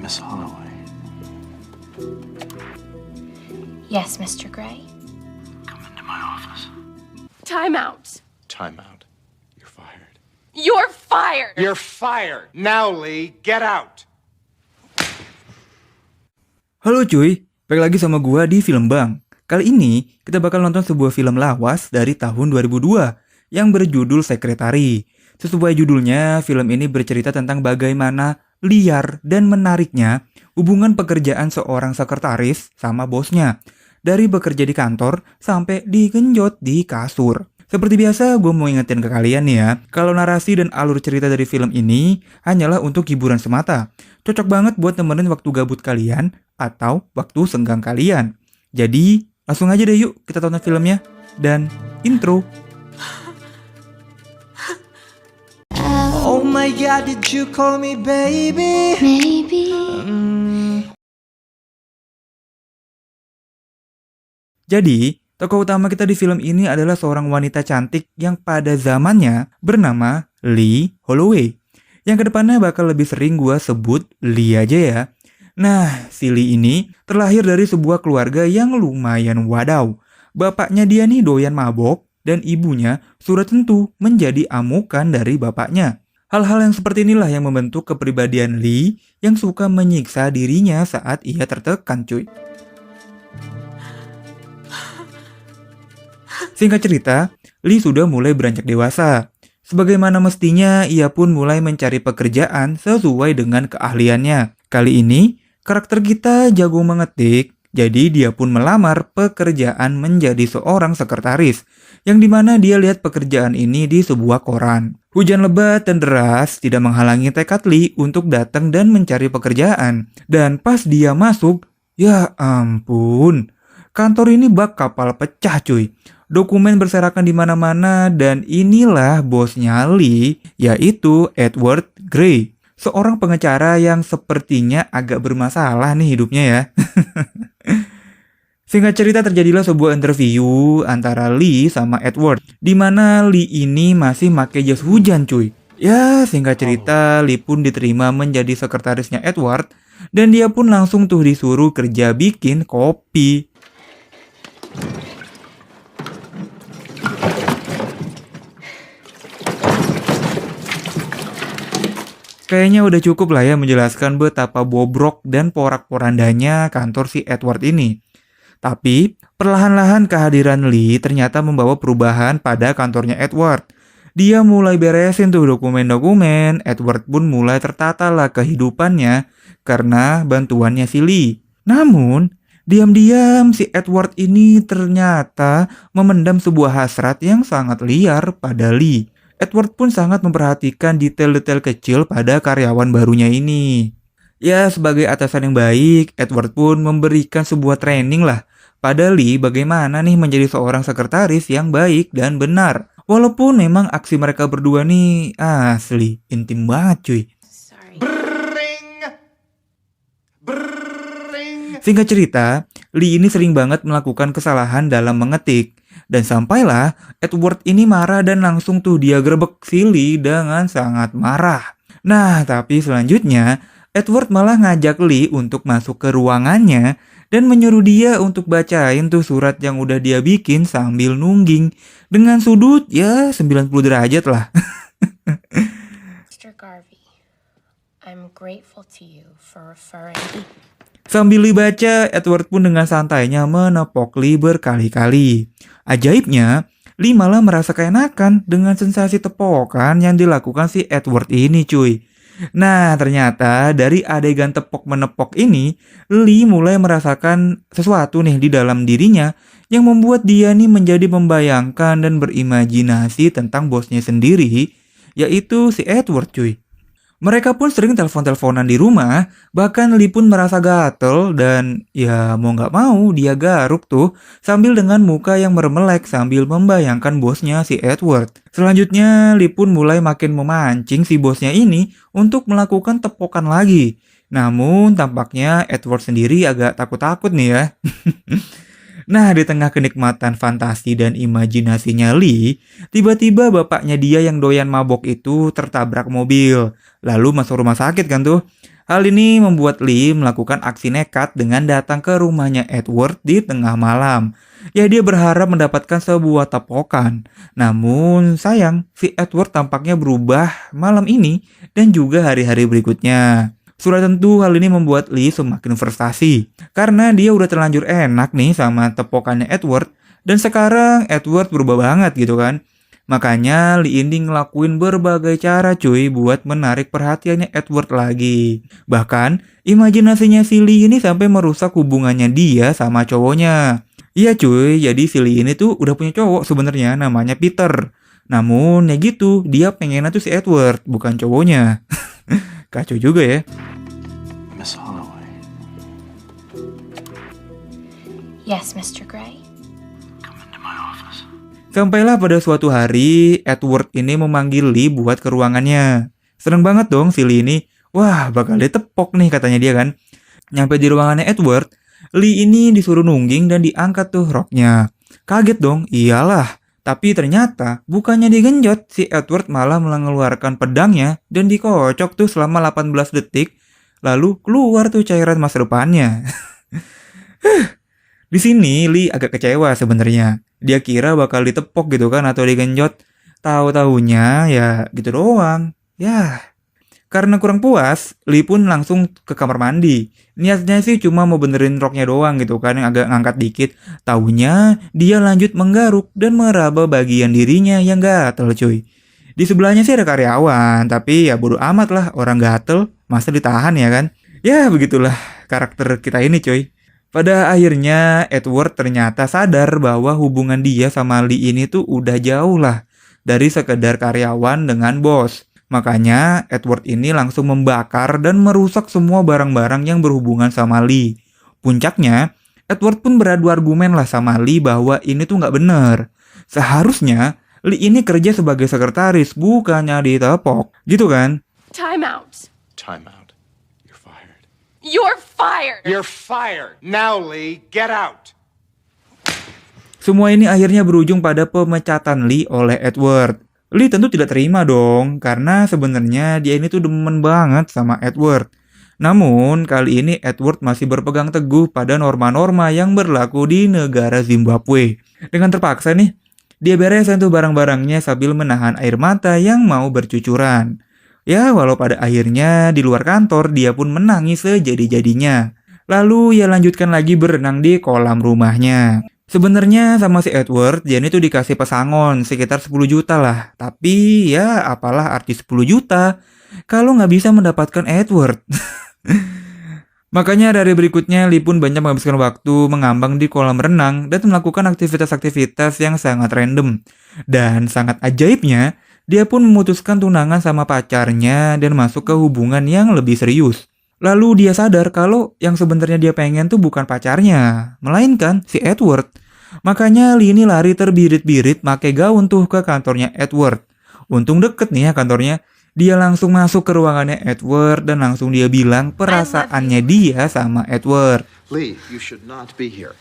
Miss Holloway. Yes, Mr. Gray. Come into my office. Time out. Time out. You're fired. You're fired. You're fired. Now, Lee, get out. Halo cuy, balik lagi sama gua di Film Bang. Kali ini kita bakal nonton sebuah film lawas dari tahun 2002 yang berjudul Sekretari. Sesuai judulnya, film ini bercerita tentang bagaimana liar dan menariknya hubungan pekerjaan seorang sekretaris sama bosnya. Dari bekerja di kantor sampai digenjot di kasur. Seperti biasa, gue mau ingetin ke kalian nih ya, kalau narasi dan alur cerita dari film ini hanyalah untuk hiburan semata. Cocok banget buat nemenin waktu gabut kalian atau waktu senggang kalian. Jadi, langsung aja deh yuk kita tonton filmnya. Dan intro. Oh my God, did you call me baby? Maybe. Jadi, tokoh utama kita di film ini adalah seorang wanita cantik yang pada zamannya bernama Lee Holloway. Yang kedepannya bakal lebih sering gua sebut Lee aja ya. Nah, si Lee ini terlahir dari sebuah keluarga yang lumayan wadaw. Bapaknya dia nih doyan mabok dan ibunya sudah tentu menjadi amukan dari bapaknya. Hal-hal yang seperti inilah yang membentuk kepribadian Lee yang suka menyiksa dirinya saat ia tertekan cuy. Singkat cerita, Lee sudah mulai beranjak dewasa. Sebagaimana mestinya, ia pun mulai mencari pekerjaan sesuai dengan keahliannya. Kali ini, karakter kita jago mengetik, jadi dia pun melamar pekerjaan menjadi seorang sekretaris, yang dimana dia lihat pekerjaan ini di sebuah koran. Hujan lebat dan deras tidak menghalangi tekad Lee untuk datang dan mencari pekerjaan. Dan pas dia masuk, ya ampun, kantor ini bak kapal pecah cuy. Dokumen berserakan di mana-mana dan inilah bosnya Lee, yaitu Edward Gray. Seorang pengacara yang sepertinya agak bermasalah nih hidupnya ya. Singkat cerita terjadilah sebuah interview antara Lee sama Edward, di mana Lee ini masih pakai jas hujan cuy. Ya singkat cerita Lee pun diterima menjadi sekretarisnya Edward dan dia pun langsung tuh disuruh kerja bikin kopi. Kayaknya udah cukup lah ya menjelaskan betapa bobrok dan porak-porandanya kantor si Edward ini. Tapi, perlahan-lahan kehadiran Lee ternyata membawa perubahan pada kantornya Edward. Dia mulai beresin tuh dokumen-dokumen, Edward pun mulai tertata lah kehidupannya karena bantuannya si Lee. Namun, diam-diam si Edward ini ternyata memendam sebuah hasrat yang sangat liar pada Lee. Edward pun sangat memperhatikan detail-detail kecil pada karyawan barunya ini. Ya, sebagai atasan yang baik, Edward pun memberikan sebuah training lah pada Lee bagaimana nih menjadi seorang sekretaris yang baik dan benar. Walaupun memang aksi mereka berdua nih asli intim banget cuy. Sorry. Singkat cerita, Lee ini sering banget melakukan kesalahan dalam mengetik. Dan sampailah Edward ini marah dan langsung tuh dia gerebek si Lee dengan sangat marah. Nah, tapi selanjutnya Edward malah ngajak Lee untuk masuk ke ruangannya dan menyuruh dia untuk bacain tuh surat yang udah dia bikin sambil nungging dengan sudut ya 90 derajat lah. Mr. Garvey, I'm grateful to you for referring. Sambil dibaca, Edward pun dengan santainya menepok Lee berkali-kali. Ajaibnya, Lee malah merasa keenakan dengan sensasi tepokan yang dilakukan si Edward ini cuy. Nah, ternyata dari adegan tepok-menepok ini, Lee mulai merasakan sesuatu nih di dalam dirinya yang membuat dia nih menjadi membayangkan dan berimajinasi tentang bosnya sendiri, yaitu si Edward cuy. Mereka pun sering telepon-teleponan di rumah, bahkan Lee pun merasa gatel dan ya mau gak mau dia garuk tuh sambil dengan muka yang meremelek sambil membayangkan bosnya si Edward. Selanjutnya Lee pun mulai makin memancing si bosnya ini untuk melakukan tepokan lagi. Namun tampaknya Edward sendiri agak takut-takut nih ya. Nah, di tengah kenikmatan fantasi dan imajinasinya Lee, tiba-tiba bapaknya dia yang doyan mabok itu tertabrak mobil. Lalu masuk rumah sakit kan tuh. Hal ini membuat Lee melakukan aksi nekat dengan datang ke rumahnya Edward di tengah malam. Ya, dia berharap mendapatkan sebuah tepokan. Namun sayang, si Edward tampaknya berubah malam ini dan juga hari-hari berikutnya. Sudah tentu hal ini membuat Lee semakin frustasi. Karena dia udah terlanjur enak nih sama tepokannya Edward. Dan sekarang Edward berubah banget gitu kan. Makanya Lee ini ngelakuin berbagai cara cuy buat menarik perhatiannya Edward lagi. Bahkan imajinasinya si Lee ini sampai merusak hubungannya dia sama cowoknya. Iya cuy, jadi si Lee ini tuh udah punya cowok sebenarnya namanya Peter. Namun ya gitu, dia pengennya tuh si Edward, bukan cowoknya. Kacau juga ya. Miss Holloway, Yes, Mr. Gray. come into my office. Sampailah pada suatu hari, Edward ini memanggil Lee buat ke ruangannya. Seneng banget dong si Lee ini. Wah, bakal ditepok nih katanya dia kan. Nyampe di ruangannya Edward, Lee ini disuruh nungging dan diangkat tuh roknya. Kaget dong, iyalah. Tapi ternyata bukannya digenjot, si Edward malah mengeluarkan pedangnya dan dikocok tuh selama 18 detik. Lalu keluar tuh cairan masa depannya. Di sini Lee agak kecewa sebenarnya. Dia kira bakal ditepok gitu kan atau digenjot. Tahu-taunya ya gitu doang. Ya, karena kurang puas, Lee pun langsung ke kamar mandi. Niatnya sih cuma mau benerin roknya doang gitu kan yang agak ngangkat dikit. Taunya dia lanjut menggaruk dan meraba bagian dirinya yang gatel cuy. Di sebelahnya sih ada karyawan, tapi ya bodo amat lah, orang gatel masa ditahan ya kan. Ya begitulah karakter kita ini cuy. Pada akhirnya Edward ternyata sadar bahwa hubungan dia sama Lee ini tuh udah jauh lah dari sekedar karyawan dengan bos. Makanya Edward ini langsung membakar dan merusak semua barang-barang yang berhubungan sama Lee. Puncaknya, Edward pun beradu argumen lah sama Lee bahwa ini tuh nggak bener. Seharusnya Lee ini kerja sebagai sekretaris, bukannya ditepok. Gitu kan? Time out. Time out. You're fired. You're fired. You're fired. Now, Lee, get out. Semua ini akhirnya berujung pada pemecatan Lee oleh Edward. Lee tentu tidak terima dong, karena sebenarnya dia ini tuh demen banget sama Edward. Namun, kali ini Edward masih berpegang teguh pada norma-norma yang berlaku di negara Zimbabwe. Dengan terpaksa nih, dia beresin tuh barang-barangnya sambil menahan air mata yang mau bercucuran. Ya, walau pada akhirnya di luar kantor dia pun menangis sejadi-jadinya. Lalu ia lanjutkan lagi berenang di kolam rumahnya. Sebenarnya sama si Edward, dia ini tuh dikasih pesangon sekitar 10 juta lah. Tapi ya apalah arti 10 juta kalau nggak bisa mendapatkan Edward. Makanya dari berikutnya Lee pun banyak menghabiskan waktu mengambang di kolam renang dan melakukan aktivitas-aktivitas yang sangat random. Dan sangat ajaibnya, dia pun memutuskan tunangan sama pacarnya dan masuk ke hubungan yang lebih serius. Lalu dia sadar kalau yang sebenarnya dia pengen tuh bukan pacarnya, melainkan si Edward. Makanya Lee ini lari terbirit-birit pakai gaun tuh ke kantornya Edward. Untung deket nih ya kantornya. Dia langsung masuk ke ruangannya Edward dan langsung dia bilang perasaannya dia sama Edward. Lee, you should not be here.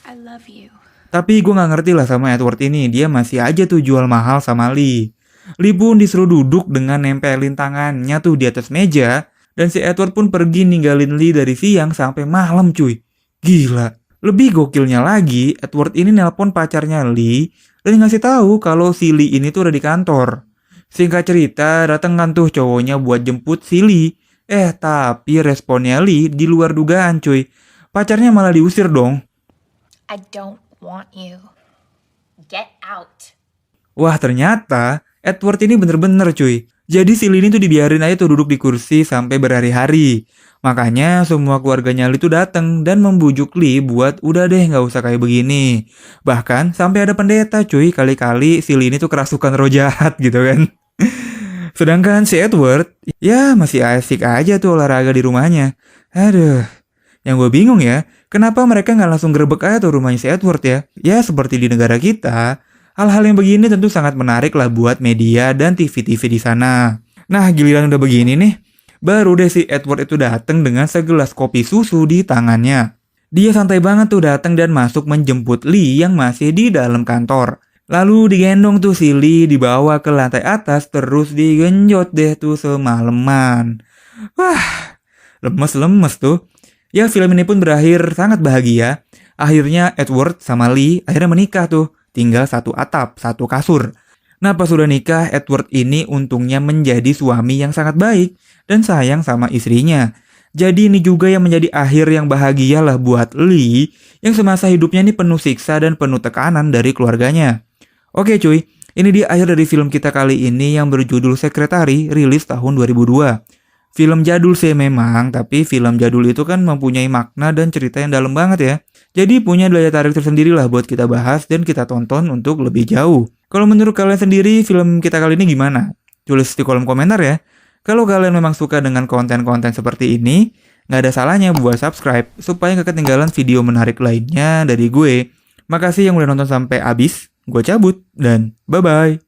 I love you. Tapi gue gak ngerti lah sama Edward ini, dia masih aja tuh jual mahal sama Lee. Lee pun disuruh duduk dengan nempelin tangannya tuh di atas meja. Dan si Edward pun pergi ninggalin Lee dari siang sampai malam cuy. Gila. Lebih gokilnya lagi, Edward ini nelpon pacarnya Lee dan ngasih tahu kalau si Lee ini tuh udah di kantor. Singkat cerita, datang kan tuh cowoknya buat jemput si Lee. Tapi responnya Lee di luar dugaan cuy. Pacarnya malah diusir dong. I don't want you. Get out. Wah ternyata Edward ini bener-bener cuy. Jadi si Lee ini tuh dibiarin aja tuh duduk di kursi sampai berhari-hari. Makanya semua keluarganya Lee tuh datang dan membujuk Lee buat udah deh nggak usah kayak begini. Bahkan sampai ada pendeta cuy, kali-kali si Lee ini tuh kerasukan roh jahat gitu kan. Sedangkan si Edward, ya masih asik aja tuh olahraga di rumahnya. Aduh, yang gue bingung ya, kenapa mereka nggak langsung gerebek aja tuh rumahnya si Edward ya? Ya seperti di negara kita. Hal-hal yang begini tentu sangat menarik lah buat media dan TV-TV di sana. Nah, giliran udah begini nih, baru deh si Edward itu datang dengan segelas kopi susu di tangannya. Dia santai banget tuh datang dan masuk menjemput Lee yang masih di dalam kantor. Lalu digendong tuh si Lee dibawa ke lantai atas terus digenjot deh tuh semalaman. Wah, lemes-lemes tuh. Ya, film ini pun berakhir sangat bahagia. Akhirnya Edward sama Lee akhirnya menikah tuh. Tinggal satu atap, satu kasur. Nah, pas sudah nikah, Edward ini untungnya menjadi suami yang sangat baik dan sayang sama istrinya. Jadi ini juga yang menjadi akhir yang bahagia lah buat Lee yang semasa hidupnya ini penuh siksa dan penuh tekanan dari keluarganya. Oke cuy, ini dia akhir dari film kita kali ini yang berjudul Secretary, rilis tahun 2002. Film jadul sih memang, tapi film jadul itu kan mempunyai makna dan cerita yang dalam banget ya. Jadi punya daya tarik tersendiri lah buat kita bahas dan kita tonton untuk lebih jauh. Kalau menurut kalian sendiri, film kita kali ini gimana? Tulis di kolom komentar ya. Kalau kalian memang suka dengan konten-konten seperti ini, nggak ada salahnya buat subscribe supaya nggak ketinggalan video menarik lainnya dari gue. Makasih yang udah nonton sampai habis. Gue cabut dan bye-bye.